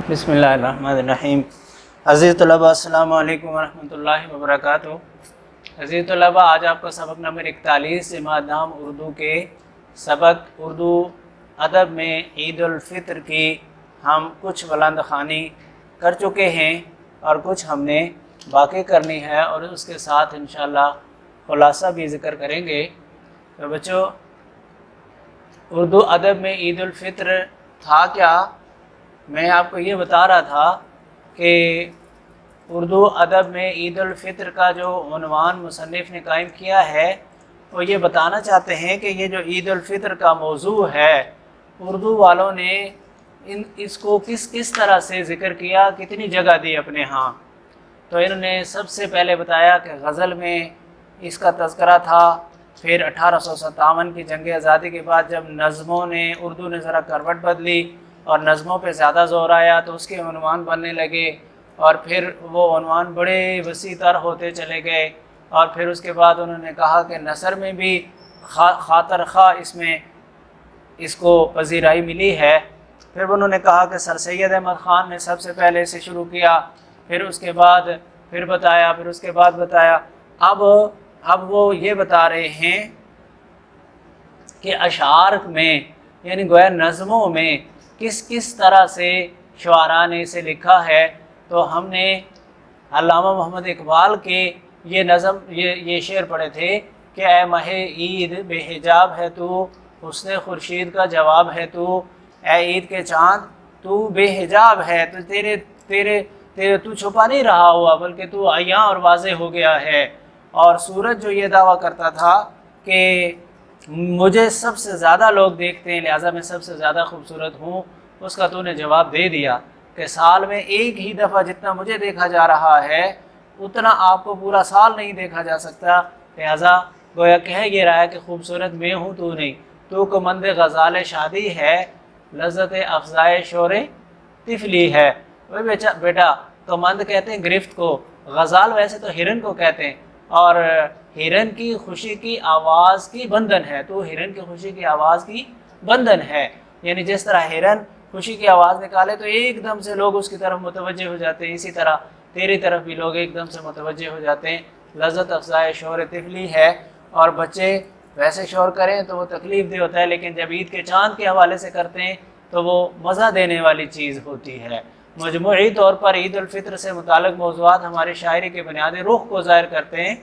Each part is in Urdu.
بسم اللہ الرحمن الرحیم۔ عزیز طلباء السلام علیکم ورحمۃ اللہ وبرکاتہ۔ عزیز طلباء، آج آپ کا سبق نمبر 41 جماعت نام اردو کے سبق اردو ادب میں عید الفطر کی ہم کچھ بلند خوانی کر چکے ہیں اور کچھ ہم نے باقی کرنی ہے اور اس کے ساتھ انشاءاللہ خلاصہ بھی ذکر کریں گے۔ تو بچوں، اردو ادب میں عید الفطر تھا کیا؟ میں آپ کو یہ بتا رہا تھا کہ اردو ادب میں عید الفطر کا جو عنوان مصنف نے قائم کیا ہے وہ یہ بتانا چاہتے ہیں کہ یہ جو عید الفطر کا موضوع ہے اردو والوں نے اس کو کس طرح سے ذکر کیا، کتنی جگہ دی اپنے ہاں۔ تو انہوں نے سب سے پہلے بتایا کہ غزل میں اس کا تذکرہ تھا، پھر 1857 کی جنگ آزادی کے بعد جب نظموں نے اردو نے ذرا کروٹ بدلی اور نظموں پہ زیادہ زور آیا تو اس کے عنوان بننے لگے، اور پھر وہ عنوان بڑے وسیع تر ہوتے چلے گئے، اور پھر اس کے بعد انہوں نے کہا کہ نثر میں بھی خاطر خواہ اس کو پذیرائی ملی ہے۔ پھر انہوں نے کہا کہ سر سید احمد خان نے سب سے پہلے اسے شروع کیا، پھر اس کے بعد بتایا اب وہ یہ بتا رہے ہیں کہ اشعار میں یعنی گویا نظموں میں کس طرح سے شعراء نے اسے لکھا ہے۔ تو ہم نے علامہ محمد اقبال کے یہ نظم یہ شعر پڑھے تھے کہ اے ماہ عید بے حجاب ہے تو، حسن خورشید کا جواب ہے تو، اے عید کے چاند تو بے حجاب ہے تو، تیرے تو چھپا نہیں رہا ہوا بلکہ تو عیاں اور واضح ہو گیا ہے۔ اور سورج جو یہ دعویٰ کرتا تھا کہ مجھے سب سے زیادہ لوگ دیکھتے ہیں لہٰذا میں سب سے زیادہ خوبصورت ہوں، اس کا تو نے جواب دے دیا کہ سال میں ایک ہی دفعہ جتنا مجھے دیکھا جا رہا ہے اتنا آپ کو پورا سال نہیں دیکھا جا سکتا، لہٰذا گویا کہہ یہ رہا ہے کہ خوبصورت میں ہوں تو نہیں، تو کمند غزال شادی ہے، لذت افزائے شور طفلی ہے۔ بیٹا کمند کہتے ہیں گرفت کو، غزال ویسے تو ہرن کو کہتے ہیں، اور ہرن کی خوشی کی آواز کی بندھن ہے، تو ہرن کی خوشی کی آواز کی بندھن ہے، یعنی جس طرح ہرن خوشی کی آواز نکالے تو ایک دم سے لوگ اس کی طرف متوجہ ہو جاتے ہیں، اسی طرح تیری طرف بھی لوگ ایک دم سے متوجہ ہو جاتے ہیں۔ لذت افزائے شور طفلی ہے، اور بچے ویسے شور کریں تو وہ تکلیف دہ ہوتا ہے، لیکن جب عید کے چاند کے حوالے سے کرتے ہیں تو وہ مزہ دینے والی چیز ہوتی ہے۔ مجموعی طور پر عید الفطر سے متعلق موضوعات ہماری شاعری کے بنیادی رخ کو ظاہر کرتے ہیں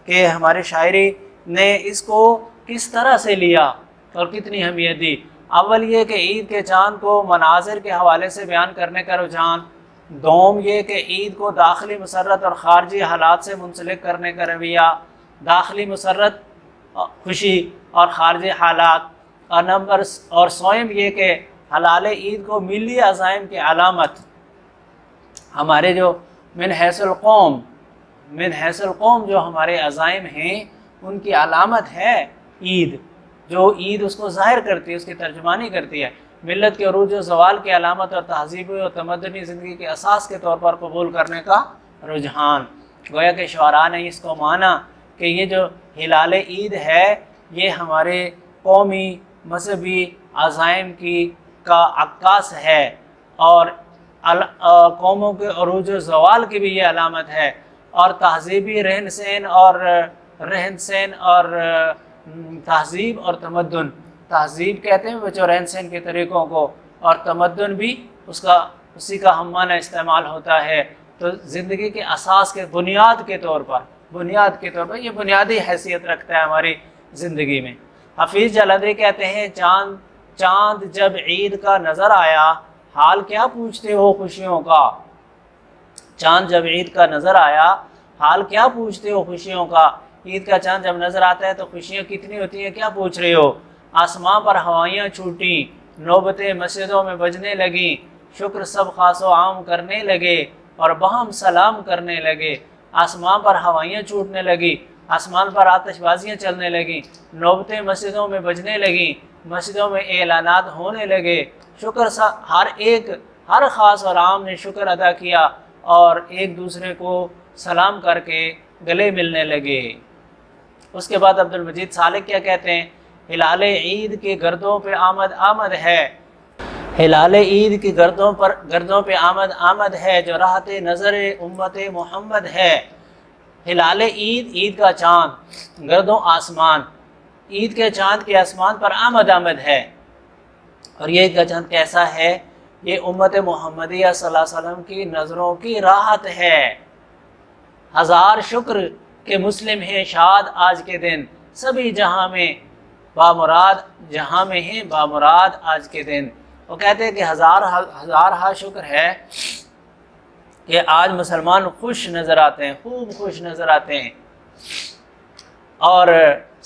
کہ ہماری شاعری نے اس کو کس طرح سے لیا اور کتنی اہمیت دی۔ اول یہ کہ عید کے چاند کو مناظر کے حوالے سے بیان کرنے کا رجحان، دوم یہ کہ عید کو داخلی مسرت اور خارجی حالات سے منسلک کرنے کا رویہ، داخلی مسرت خوشی اور خارجی حالات، اور سوئم یہ کہ حلال عید کو ملی عزائم کی علامت، ہمارے جو من حیث القوم جو ہمارے عزائم ہیں ان کی علامت ہے عید، جو عید اس کو ظاہر کرتی ہے، اس کی ترجمانی کرتی ہے، ملت کے عروج و زوال کی علامت اور تہذیبی اور تمدنی زندگی کے اساس کے طور پر قبول کرنے کا رجحان۔ گویا کہ شعراء نے اس کو مانا کہ یہ جو ہلال عید ہے یہ ہمارے قومی مذہبی عزائم کا عکاس ہے، اور قوموں کے عروج و زوال کی بھی یہ علامت ہے، اور تہذیبی رہن سہن اور تہذیب اور تمدن، تہذیب کہتے ہیں بچوں رہن سہن کے طریقوں کو، اور تمدن بھی اسی کا ہم معنی استعمال ہوتا ہے۔ تو زندگی کے اساس کے بنیاد کے طور پر یہ بنیادی حیثیت رکھتا ہے ہماری زندگی میں۔ حفیظ جلندری کہتے ہیں چاند جب عید کا نظر آیا حال کیا پوچھتے ہو خوشیوں کا، چاند جب عید کا نظر آیا حال کیا پوچھتے ہو خوشیوں کا۔ عید کا چاند جب نظر آتا ہے تو خوشیاں کتنی ہوتی ہیں کیا پوچھ رہے ہو۔ آسمان پر ہوائیاں چھوٹیں، نوبتیں مسجدوں میں بجنے لگیں، شکر سب خاص و عام کرنے لگے اور باہم سلام کرنے لگے۔ آسمان پر ہوائیاں چھوٹنے لگی، آسمان پر آتش بازیاں چلنے لگیں، نوبتیں مسجدوں میں بجنے لگیں، مسجدوں میں اعلانات ہونے لگے، ہر خاص اور عام نے شکر ادا کیا اور ایک دوسرے کو سلام کر کے گلے ملنے لگے۔ اس کے بعد عبد المجید سالک کیا کہتے ہیں، ہلال عید کے گردوں پہ آمد ہے، ہلال عید کی گردوں پہ آمد ہے، جو راحت نظر امت محمد ہے۔ ہلال عید، عید کا چاند، گردوں آسمان، عید کے چاند کے آسمان پر آمد ہے۔ اور یہ عید کا چاند کیسا ہے؟ یہ امت محمدیہ صلی اللہ علیہ وسلم کی نظروں کی راحت ہے۔ ہزار شکر کہ مسلم ہیں شاد آج کے دن، سبھی جہاں میں بامراد، جہاں میں ہیں بامراد آج کے دن۔ وہ کہتے ہیں کہ ہزارہا شکر ہے کہ آج مسلمان خوش نظر آتے ہیں، خوب خوش نظر آتے ہیں، اور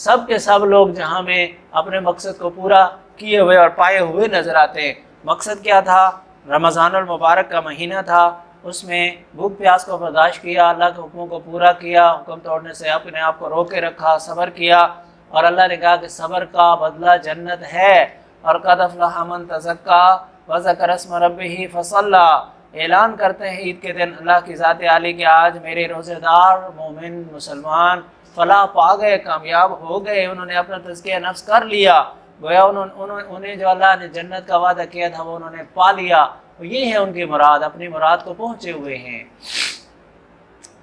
سب کے سب لوگ جہاں میں اپنے مقصد کو پورا کیے ہوئے اور پائے ہوئے نظر آتے ہیں۔ مقصد کیا تھا؟ رمضان المبارک کا مہینہ تھا، اس میں بھوک پیاس کو برداشت کیا، اللہ کے حکموں کو پورا کیا، حکم توڑنے سے اپنے آپ کو روکے رکھا، صبر کیا، اور اللہ نے کہا کہ صبر کا بدلہ جنت ہے۔ اور قد افلح من تزکا وذکر اسم ربہ فصلی، اعلان کرتے ہیں عید کے دن اللہ کی ذات عالی کہ آج میرے روزے دار مومن مسلمان فلاح پا گئے، کامیاب ہو گئے، انہوں نے اپنا تزکیہ نفس کر لیا، گویا انہیں جو اللہ نے جنت کا وعدہ کیا تھا وہ انہوں نے پا لیا۔ یہ ہے ان کی مراد، اپنی مراد کو پہنچے ہوئے ہیں۔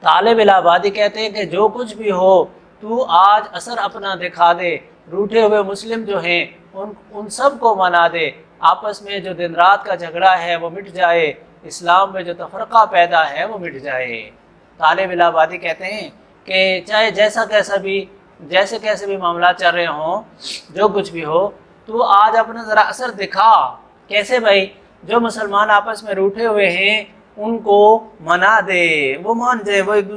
طالب الہآبادی کہتے ہیں کہ جو کچھ بھی ہو تو آج اثر اپنا دکھا دے، روٹھے ہوئے مسلم جو ہیں ان سب کو منا دے، آپس میں جو دن رات کا جھگڑا ہے وہ مٹ جائے، اسلام میں جو تفرقہ پیدا ہے وہ مٹ جائے۔ طالب الہآبادی کہتے ہیں کہ چاہے جیسے کیسے بھی معاملات چل رہے ہوں، جو کچھ بھی ہو، تو آج اپنا ذرا اثر دکھا۔ کیسے بھائی؟ جو مسلمان آپس میں روٹھے ہوئے ہیں ان کو منا دے، وہ مان جائے، وہ ایک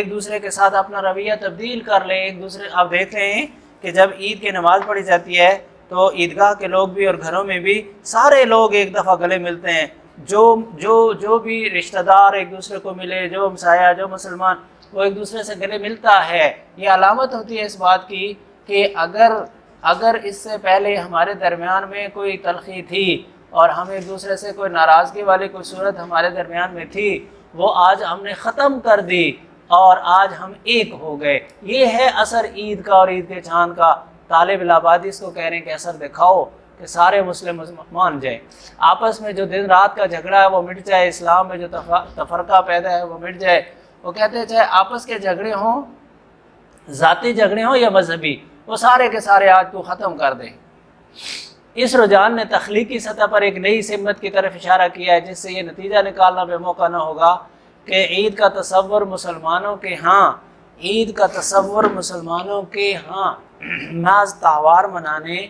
دوسرے کے ساتھ اپنا رویہ تبدیل کر لیں۔ آپ دیکھ رہے ہیں کہ جب عید کی نماز پڑھی جاتی ہے تو عیدگاہ کے لوگ بھی اور گھروں میں بھی سارے لوگ ایک دفعہ گلے ملتے ہیں، جو بھی رشتہ دار ایک دوسرے کو ملے، جو ہمسایہ، جو مسلمان، وہ ایک دوسرے سے گلے ملتا ہے۔ یہ علامت ہوتی ہے اس بات کی کہ اگر اس سے پہلے ہمارے درمیان میں کوئی تلخی تھی اور ہم ایک دوسرے سے کوئی ناراضگی والی کوئی صورت ہمارے درمیان میں تھی، وہ آج ہم نے ختم کر دی اور آج ہم ایک ہو گئے۔ یہ ہے اثر عید کا اور عید کے چاند کا۔ طالب الہآبادی اس کو کہہ رہے ہیں کہ اثر دکھاؤ کہ سارے مسلم مان جائیں، آپس میں جو دن رات کا جھگڑا ہے وہ مٹ جائے، اسلام میں جو تفرقہ پیدا ہے وہ مٹ جائے۔ وہ کہتے ہیں چاہے آپس کے جھگڑے ہوں، ذاتی جھگڑے ہوں یا مذہبی، وہ سارے کے سارے آج تو ختم کر دیں۔ اس رجحان نے تخلیقی سطح پر ایک نئی سمت کی طرف اشارہ کیا ہے، جس سے یہ نتیجہ نکالنا بے موقع نہ ہوگا کہ عید کا تصور مسلمانوں کے ہاں محض تہوار منانے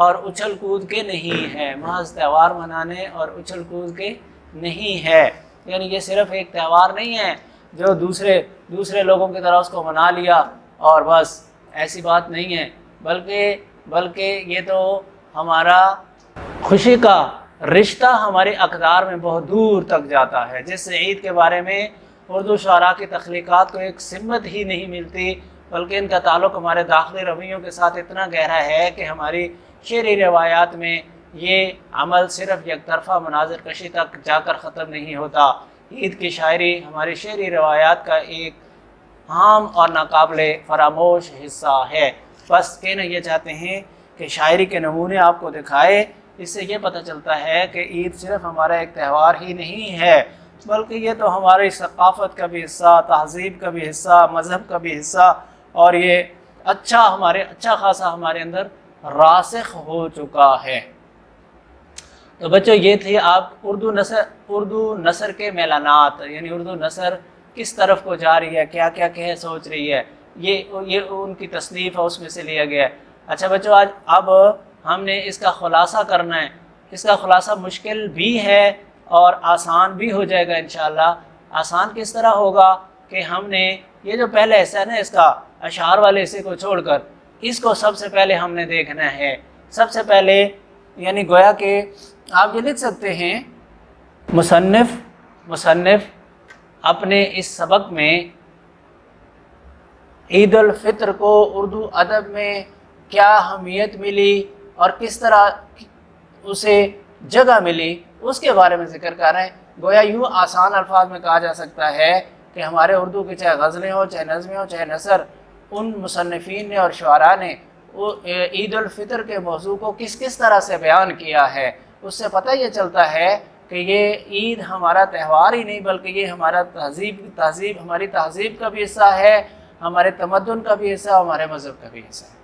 اور اچھل کود کے نہیں ہے، محض تہوار منانے اور اچھل کود کے نہیں ہے۔ یعنی یہ صرف ایک تہوار نہیں ہے جو دوسرے لوگوں کی طرح اس کو منا لیا اور بس، ایسی بات نہیں ہے، بلکہ یہ تو ہمارا خوشی کا رشتہ ہمارے اقدار میں بہت دور تک جاتا ہے، جس سے عید کے بارے میں اردو شعراء کی تخلیقات کو ایک سمت ہی نہیں ملتی، بلکہ ان کا تعلق ہمارے داخلی رویوں کے ساتھ اتنا گہرا ہے کہ ہماری شعری روایات میں یہ عمل صرف یک طرفہ مناظر کشی تک جا کر ختم نہیں ہوتا۔ عید کی شاعری ہماری شعری روایات کا ایک عام اور ناقابل فراموش حصہ ہے۔ بس کہنا یہ چاہتے ہیں کہ شاعری کے نمونے آپ کو دکھائے، اس سے یہ پتہ چلتا ہے کہ عید صرف ہمارا ایک تہوار ہی نہیں ہے، بلکہ یہ تو ہماری ثقافت کا بھی حصہ، تہذیب کا بھی حصہ، مذہب کا بھی حصہ، اور یہ اچھا خاصا ہمارے اندر راسخ ہو چکا ہے۔ تو بچوں یہ تھی آپ اردو نثر کے میلانات، یعنی اردو نثر کس طرف کو جا رہی ہے، کیا کیا سوچ رہی ہے، یہ ان کی تصنیف ہے، اس میں سے لیا گیا ہے۔ اچھا بچوں، اب ہم نے اس کا خلاصہ کرنا ہے۔ اس کا خلاصہ مشکل بھی ہے اور آسان بھی ہو جائے گا انشاءاللہ۔ آسان کس طرح ہوگا کہ ہم نے یہ جو پہلا حصہ ہے نا، اس کا اشعار والے حصے کو چھوڑ کر اس کو سب سے پہلے ہم نے دیکھنا ہے۔ سب سے پہلے یعنی گویا کہ آپ یہ لکھ سکتے ہیں، مصنف اپنے اس سبق میں عید الفطر کو اردو ادب میں کیا اہمیت ملی اور کس طرح اسے جگہ ملی، اس کے بارے میں ذکر کر رہے ہیں۔ گویا یوں آسان الفاظ میں کہا جا سکتا ہے کہ ہمارے اردو کی چاہے غزلیں ہوں، چاہے نظمیں ہوں، چاہے نثر، ان مصنفین نے اور شعراء نے عید الفطر کے موضوع کو کس کس طرح سے بیان کیا ہے، اس سے پتہ یہ چلتا ہے کہ یہ عید ہمارا تہوار ہی نہیں بلکہ یہ ہمارا ہماری تہذیب کا بھی حصہ ہے، ہمارے تمدن کا بھی حصہ ہے، ہمارے مذہب کا بھی حصہ ہے۔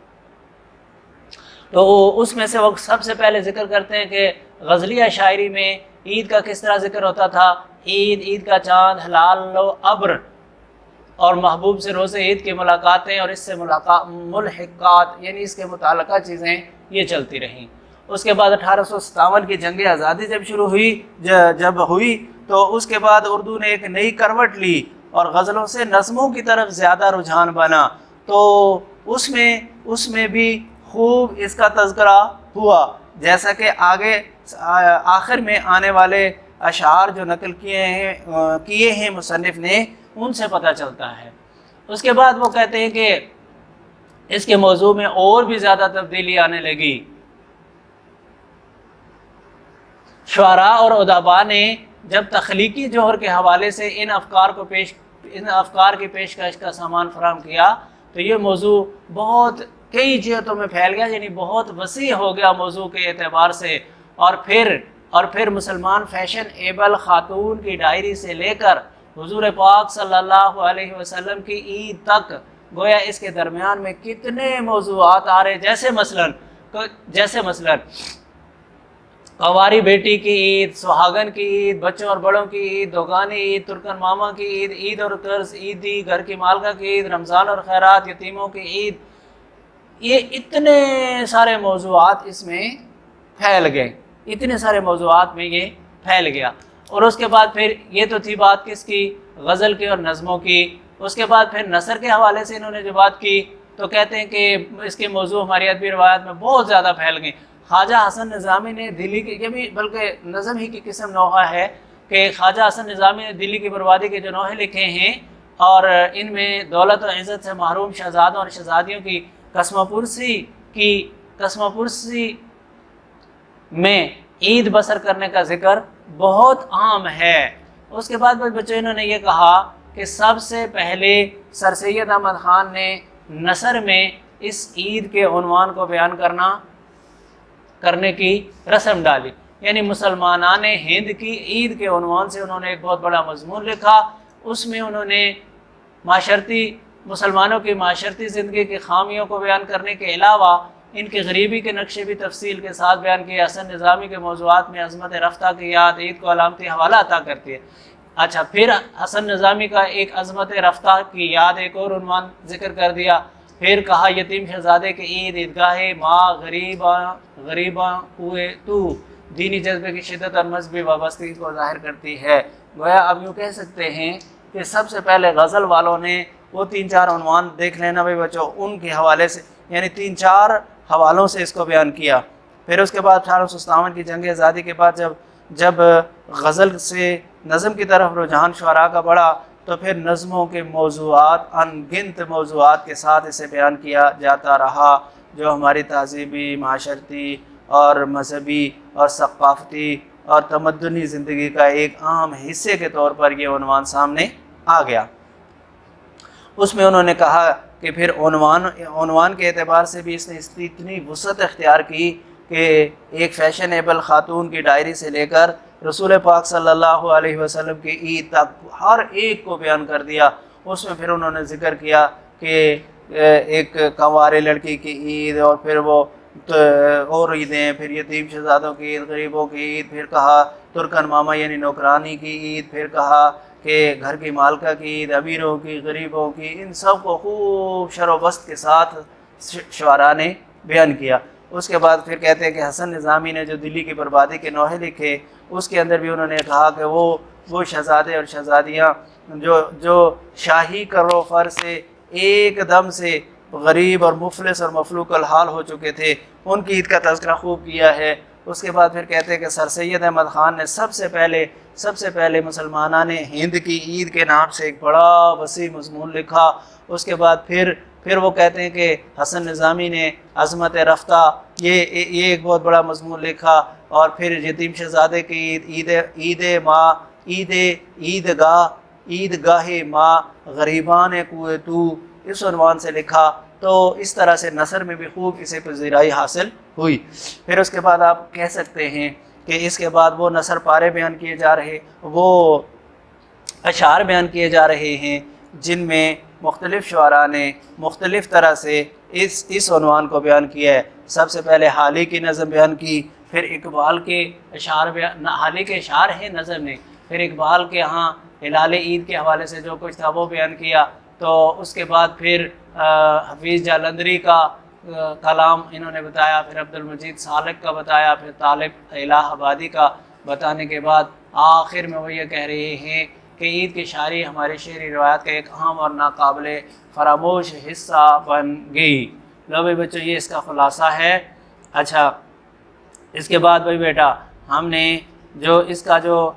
تو اس میں سے وہ سب سے پہلے ذکر کرتے ہیں کہ غزلیہ شاعری میں عید کا کس طرح ذکر ہوتا تھا۔ عید کا چاند، ہلال و ابر، اور محبوب سے روز عید کی ملاقاتیں اور اس سے ملحقات یعنی اس کے متعلقہ چیزیں یہ چلتی رہیں۔ اس کے بعد 1857 کی جنگ آزادی جب ہوئی تو اس کے بعد اردو نے ایک نئی کروٹ لی اور غزلوں سے نظموں کی طرف زیادہ رجحان بنا، تو اس میں بھی خوب اس کا تذکرہ ہوا، جیسا کہ آگے آخر میں آنے والے اشعار جو نقل کیے ہیں مصنف نے ان سے پتہ چلتا ہے۔ اس کے بعد وہ کہتے ہیں کہ اس کے موضوع میں اور بھی زیادہ تبدیلی آنے لگی۔ شعراء اور ادباء نے جب تخلیقی جوہر کے حوالے سے ان افکار کی پیشکش کا سامان فراہم کیا تو یہ موضوع بہت کئی جہتوں میں پھیل گیا، یعنی بہت وسیع ہو گیا موضوع کے اعتبار سے، اور پھر مسلمان فیشن ایبل خاتون کی ڈائری سے لے کر حضور پاک صلی اللہ علیہ وسلم کی عید تک گویا اس کے درمیان میں کتنے موضوعات آ رہے، جیسے مثلا کنواری بیٹی کی عید، سہاگن کی عید، بچوں اور بڑوں کی عید، دوگانی عید، ترکن ماما کی عید، عید اور قرض، عیدی، گھر کی مالکہ کی عید، رمضان اور خیرات، یتیموں کی عید، یہ اتنے سارے موضوعات اس میں پھیل گئے، اتنے سارے موضوعات میں یہ پھیل گیا۔ اور اس کے بعد پھر یہ تو تھی بات کس کی، غزل کی اور نظموں کی۔ اس کے بعد پھر نثر کے حوالے سے انہوں نے جو بات کی تو کہتے ہیں کہ اس کے موضوع ہماری ادبی روایت میں بہت زیادہ پھیل گئیں۔ خواجہ حسن نظامی نے دلی کی، یہ بھی بلکہ نظم ہی کی قسم نوحہ ہے کہ خواجہ حسن نظامی نے دلی کی بربادی کے جو نوحے لکھے ہیں اور ان میں دولت و عزت سے محروم شہزادوں اور شہزادیوں کی قسم پرسی میں عید بسر کرنے کا ذکر بہت عام ہے۔ اس کے بعد بچوں انہوں نے یہ کہا کہ سب سے پہلے سر سید احمد خان نے نثر میں اس عید کے عنوان کو بیان کرنے کی رسم ڈالی، یعنی مسلمانان ہند کی عید کے عنوان سے انہوں نے ایک بہت بڑا مضمون لکھا۔ اس میں انہوں نے مسلمانوں کی معاشرتی زندگی کی خامیوں کو بیان کرنے کے علاوہ ان کی غریبی کے نقشے بھی تفصیل کے ساتھ بیان کیے۔ حسن نظامی کے موضوعات میں عظمت رفتہ کی یاد عید کو علامتی حوالہ عطا کرتی ہے۔ اچھا، پھر حسن نظامی کا ایک عظمت رفتہ کی یاد ایک اور عنوان ذکر کر دیا۔ پھر کہا یتیم شہزادے کی عید، عیدگاہ ماں، غریباں ہوئے تو، دینی جذبے کی شدت اور مذہبی وابستگی کو ظاہر کرتی ہے۔ گویا اب یوں کہہ سکتے ہیں کہ سب سے پہلے غزل والوں نے وہ 3-4 عنوان دیکھ لینا بھائی بچوں، ان کے حوالے سے یعنی 3-4 حوالوں سے اس کو بیان کیا۔ پھر اس کے بعد 1857 کی جنگ آزادی کے بعد جب غزل سے نظم کی طرف رجحان شعراء کا بڑھا تو پھر نظموں کے موضوعات، ان گنت موضوعات کے ساتھ اسے بیان کیا جاتا رہا، جو ہماری تہذیبی، معاشرتی اور مذہبی اور ثقافتی اور تمدنی زندگی کا ایک اہم حصے کے طور پر یہ عنوان سامنے آ گیا۔ اس میں انہوں نے کہا کہ پھر عنوان کے اعتبار سے بھی اس نے اتنی وسعت اختیار کی کہ ایک فیشنیبل خاتون کی ڈائری سے لے کر رسول پاک صلی اللہ علیہ وسلم کی عید تک ہر ایک کو بیان کر دیا۔ اس میں پھر انہوں نے ذکر کیا کہ ایک کنوارے لڑکی کی عید، اور پھر وہ اور عیدیں، پھر یتیم شہزادوں کی عید، غریبوں کی عید، پھر کہا ترکن ماما یعنی نوکرانی کی عید، پھر کہا کہ گھر کی مالکہ کی عید، امیروں کی، غریبوں کی، ان سب کو خوب شر و بست کے ساتھ شعراء نے بیان کیا۔ اس کے بعد پھر کہتے ہیں کہ حسن نظامی نے جو دلی کی بربادی کے نوحے لکھے اس کے اندر بھی انہوں نے کہا کہ وہ شہزادے اور شہزادیاں جو شاہی کرو فر سے ایک دم سے غریب اور مفلس اور مفلوق الحال ہو چکے تھے، ان کی عید کا تذکرہ خوب کیا ہے۔ اس کے بعد پھر کہتے ہیں کہ سر سید احمد خان نے سب سے پہلے مسلمانان ہند کی عید کے نام سے ایک بڑا وسیع مضمون لکھا۔ اس کے بعد پھر وہ کہتے ہیں کہ حسن نظامی نے عظمت رفتہ یہ ایک بہت بڑا مضمون لکھا، اور پھر یتیم شہزادے کی عید ماں، عیدگاہ ماں، غریبان کوئے تو، اس عنوان سے لکھا۔ تو اس طرح سے نثر میں بھی خوب اسے پذیرائی حاصل ہوئی۔ پھر اس کے بعد آپ کہہ سکتے ہیں کہ اس کے بعد وہ نثر پارے بیان کیے جا رہے، وہ اشعار بیان کیے جا رہے ہیں جن میں مختلف شعراء نے مختلف طرح سے اس عنوان کو بیان کیا ہے۔ سب سے پہلے حالی کی نظم بیان کی، پھر اقبال کے اشعار حالی کے اشعار ہیں نظم نے، پھر اقبال کے ہاں ہلال عید کے حوالے سے جو کچھ تھا وہ بیان کیا، تو اس کے بعد پھر حفیظ جالندری کا کلام انہوں نے بتایا، پھر عبد المجید سالک کا بتایا، پھر طالب الہ آبادی کا بتانے کے بعد آخر میں وہ یہ کہہ رہے ہیں کہ عید کی شاعری ہماری شعری روایت کا ایک اہم اور ناقابل فراموش حصہ بن گئی۔ لو بھائی بچوں، یہ اس کا خلاصہ ہے۔ اچھا، اس کے بعد بھائی بیٹا ہم نے جو اس کا جو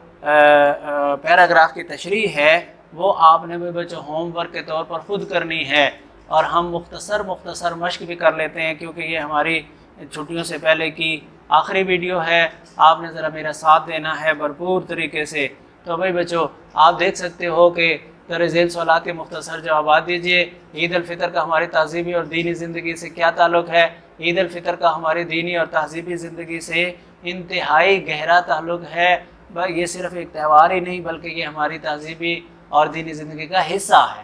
پیراگراف کی تشریح ہے وہ آپ نے بھائی بچوں ہوم ورک کے طور پر خود کرنی ہے، اور ہم مختصر مشق بھی کر لیتے ہیں کیونکہ یہ ہماری چھٹیوں سے پہلے کی آخری ویڈیو ہے۔ آپ نے ذرا میرا ساتھ دینا ہے بھرپور طریقے سے۔ تو بھائی بچوں آپ دیکھ سکتے ہو کہ در ذیل سوالات کے مختصر جوابات دیجیے۔ عید الفطر کا ہماری تہذیبی اور دینی زندگی سے کیا تعلق ہے؟ عید الفطر کا ہماری دینی اور تہذیبی زندگی سے انتہائی گہرا تعلق ہے۔ یہ صرف ایک تہوار ہی نہیں بلکہ یہ ہماری تہذیبی اور دینی زندگی کا حصہ ہے۔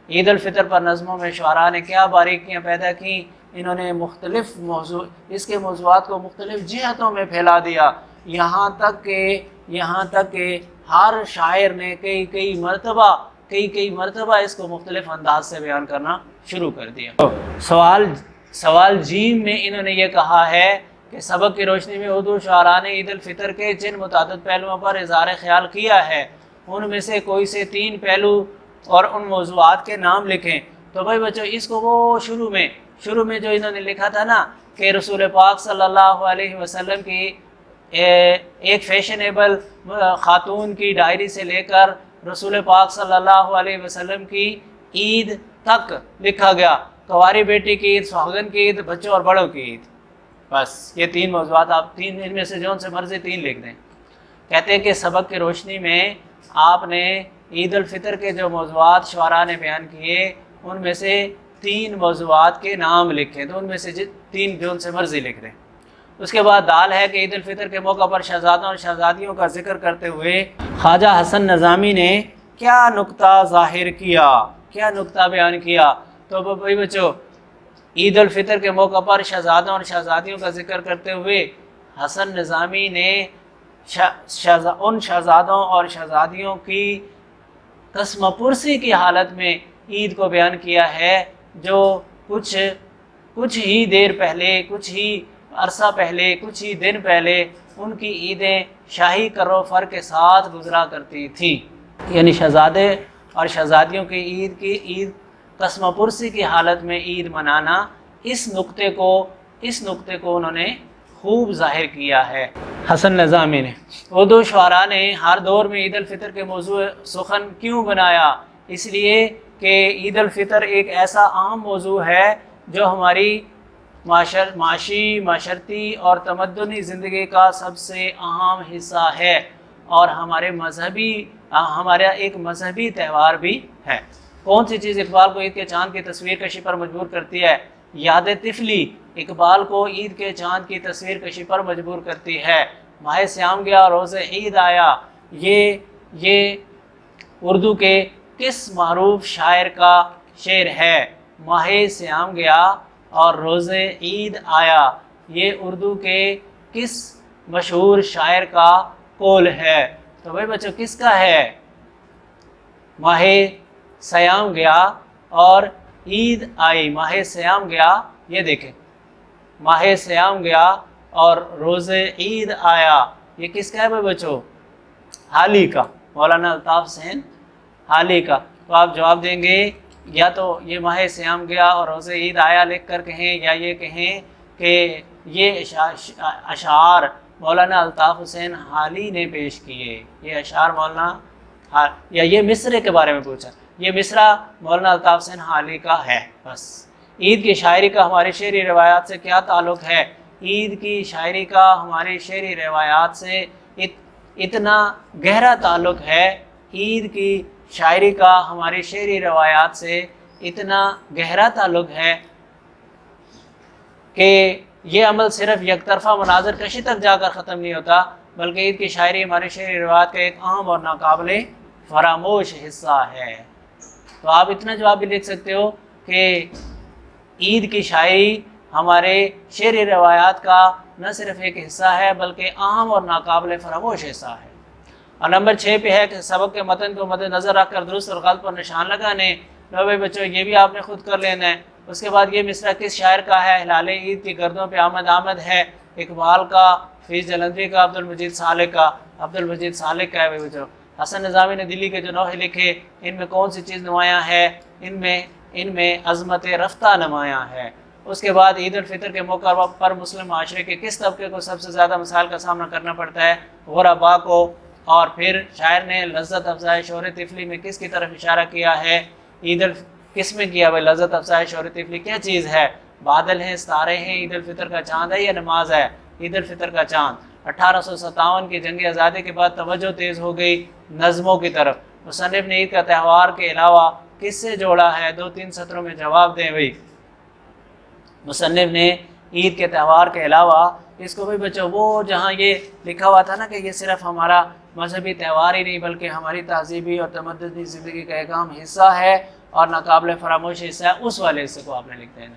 عید الفطر پر نظموں میں شعراء نے کیا باریکیاں پیدا کیں؟ انہوں نے مختلف اس کے موضوعات کو مختلف جہتوں میں پھیلا دیا، یہاں تک کہ ہر شاعر نے کئی مرتبہ اس کو مختلف انداز سے بیان کرنا شروع کر دیا۔ سوال جیم میں انہوں نے یہ کہا ہے کہ سبق کی روشنی میں اردو شعراء نے عید الفطر کے جن متعدد پہلوؤں پر اظہار خیال کیا ہے ان میں سے کوئی سے 3 پہلو اور ان موضوعات کے نام لکھیں۔ تو بھائی بچوں اس کو وہ شروع میں جو انہوں نے لکھا تھا نا کہ رسول پاک صلی اللہ علیہ وسلم کی ایک فیشنیبل خاتون کی ڈائری سے لے کر رسول پاک صلی اللہ علیہ وسلم کی عید تک لکھا گیا، کنواری بیٹی کی عید، سہاگن کی عید، بچوں اور بڑوں کی عید۔ بس یہ 3 موضوعات، آپ 3 ان میں سے جون سے مرضی 3 لکھ دیں۔ کہتے ہیں کہ سبق کی روشنی میں آپ نے عید الفطر کے جو موضوعات شعراء نے بیان کیے ان میں سے 3 موضوعات کے نام لکھیں، تو ان میں سے 3 جون سے مرضی لکھ دیں۔ اس کے بعد دال ہے کہ عید الفطر کے موقع پر شہزادوں اور شہزادیوں کا ذکر کرتے ہوئے خواجہ حسن نظامی نے کیا نکتہ ظاہر کیا، کیا نکتہ بیان کیا؟ تو بھائی بچوں عید الفطر کے موقع پر شہزادوں اور شہزادیوں کا ذکر کرتے ہوئے حسن نظامی نے ان شہزادوں اور شہزادیوں کی قسم پرسی کی حالت میں عید کو بیان کیا ہے جو کچھ ہی دیر پہلے، کچھ ہی عرصہ پہلے، کچھ ہی دن پہلے ان کی عیدیں شاہی کرو فر کے ساتھ گزرا کرتی تھیں۔ یعنی شہزادے اور شہزادیوں کی عید قسم پرسی کی حالت میں عید منانا، اس نقطے کو انہوں نے خوب ظاہر کیا ہے حسن نظامی نے۔ اردو شعراء نے ہر دور میں عید الفطر کے موضوع سخن کیوں بنایا؟ اس لیے کہ عید الفطر ایک ایسا اہم موضوع ہے جو ہماری معاشی، معاشرتی اور تمدنی زندگی کا سب سے اہم حصہ ہے، اور ہمارا ایک مذہبی تہوار بھی ہے۔ کون سی چیز اقبال کو عید کے چاند کی تصویر کشی پر مجبور کرتی ہے؟ یاد طفلی اقبال کو عید کے چاند کی تصویر کشی پر مجبور کرتی ہے۔ ماہ سیام گیا روز عید آیا، یہ اردو کے کس معروف شاعر کا شعر ہے؟ ماہ سیام گیا اور روز عید آیا، یہ اردو کے کس مشہور شاعر کا قول ہے؟ تو بھائی بچوں کس کا ہے؟ ماہ سیام گیا اور عید آئی، ماہ سیام گیا، یہ دیکھیں ماہ سیام گیا اور روز عید آیا، یہ کس کا ہے بھائی بچوں؟ حالی کا، مولانا الطاف حسین حالی کا۔ تو آپ جواب دیں گے یا تو یہ ماہ سیام گیا اور روز عید آیا لکھ کر کہیں، یا یہ کہیں کہ یہ اشعار مولانا الطاف حسین حالی نے پیش کیے، یہ اشعار یا یہ مصرے کے بارے میں پوچھا، یہ مصرع مولانا الطاف حسین حالی کا ہے۔ بس عید کی شاعری کا ہماری شعری روایات سے کیا تعلق ہے؟ عید کی شاعری کا ہماری شعری روایات سے اتنا گہرا تعلق ہے، عید کی شاعری کا ہماری شعری روایات سے اتنا گہرا تعلق ہے کہ یہ عمل صرف یک طرفہ مناظر کشی تک جا کر ختم نہیں ہوتا، بلکہ عید کی شاعری ہماری شعری روایت کا ایک اہم اور ناقابل فراموش حصہ ہے۔ تو آپ اتنا جواب بھی لکھ سکتے ہو کہ عید کی شاعری ہمارے شعری روایات کا نہ صرف ایک حصہ ہے بلکہ اہم اور ناقابل فراموش حصہ ہے۔ اور نمبر 6 پہ ہے کہ سبق کے متن کو مد نظر رکھ کر درست اور غلط پر نشان لگانے۔ لو بھائی بچوں، یہ بھی آپ نے خود کر لینا ہے۔ اس کے بعد یہ مصرع کس شاعر کا ہے؟ ہلال عید کی گردوں پہ آمد آمد ہے، اقبال کا، فیض جلندری کا، عبد المجید صالح کا۔ عبد المجید صالح کا ہے بھائی بچوں۔ حسن نظامی نے دلی کے جو نوحے لکھے، ان میں کون سی چیز نمایاں ہے؟ ان میں عظمت رفتہ نمایاں ہے۔ اس کے بعد عید الفطر کے موقع پر مسلم معاشرے کے کس طبقے کو سب سے زیادہ مسائل کا سامنا کرنا پڑتا ہے؟ غربا کو۔ اور پھر شاعر نے لذت افزائے شور طفلی میں کس کی طرف اشارہ کیا ہے؟ کس میں کیا بھائی لذت افزائے شور طفلی کیا چیز ہے؟ بادل ہیں، ستارے ہیں، عید الفطر کا چاند ہے یا نماز ہے؟ عید الفطر کا چاند۔ 1857 کی جنگ آزادی کے بعد توجہ تیز ہو گئی نظموں کی طرف۔ مصنف نے عید کا تہوار کے علاوہ کس سے جوڑا ہے؟ 2-3 سطروں میں جواب دیں بھائی۔ مصنف نے عید کے تہوار کے علاوہ اس کو بھی بچوں، وہ جہاں یہ لکھا ہوا تھا نا کہ یہ صرف ہمارا مذہبی تہوار ہی نہیں بلکہ ہماری تہذیبی اور تمدنی زندگی کا ایک اہم حصہ ہے اور ناقابل فراموش حصہ ہے، اس والے حصے کو آپ نے لکھ دینا۔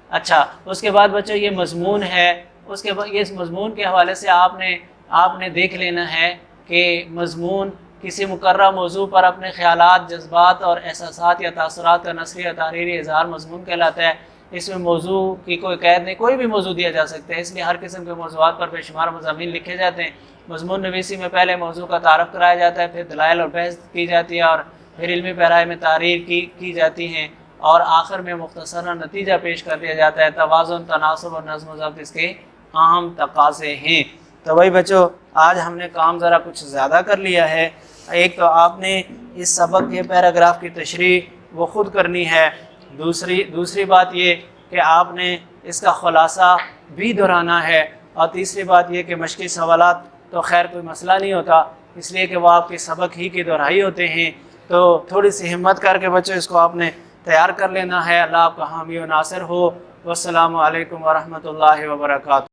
اچھا، اس کے بعد بچوں یہ مضمون ہے، اس کے بعد اس مضمون کے حوالے سے آپ نے دیکھ لینا ہے کہ مضمون کسی مقررہ موضوع پر اپنے خیالات، جذبات اور احساسات یا تاثرات کا نثری یا تحریری اظہار مضمون کہلاتا ہے۔ اس میں موضوع کی کوئی قید نہیں، کوئی بھی موضوع دیا جا سکتا ہے، اس لیے ہر قسم کے موضوعات پر بے شمار مضامین لکھے جاتے ہیں۔ مضمون نویسی میں پہلے موضوع کا تعارف کرایا جاتا ہے، پھر دلائل اور بحث کی جاتی ہے، اور پھر علمی پیرائے میں تحریر کی جاتی ہیں، اور آخر میں مختصرا نتیجہ پیش کر دیا جاتا ہے۔ توازن، تناسب اور نظم و ضبط اس کے اہم تقاضے ہیں۔ تو بھائی بچوں، آج ہم نے کام ذرا کچھ زیادہ کر لیا ہے۔ ایک تو آپ نے اس سبق کے پیراگراف کی تشریح وہ خود کرنی ہے، دوسری بات یہ کہ آپ نے اس کا خلاصہ بھی دہرانا ہے، اور تیسری بات یہ کہ مشقی سوالات تو خیر کوئی مسئلہ نہیں ہوتا، اس لیے کہ وہ آپ کے سبق ہی کی دہرائی ہوتے ہیں، تو تھوڑی سی ہمت کر کے بچوں اس کو آپ نے تیار کر لینا ہے۔ اللہ آپ کا حامی و ناصر ہو۔ والسلام علیکم ورحمۃ اللہ وبرکاتہ۔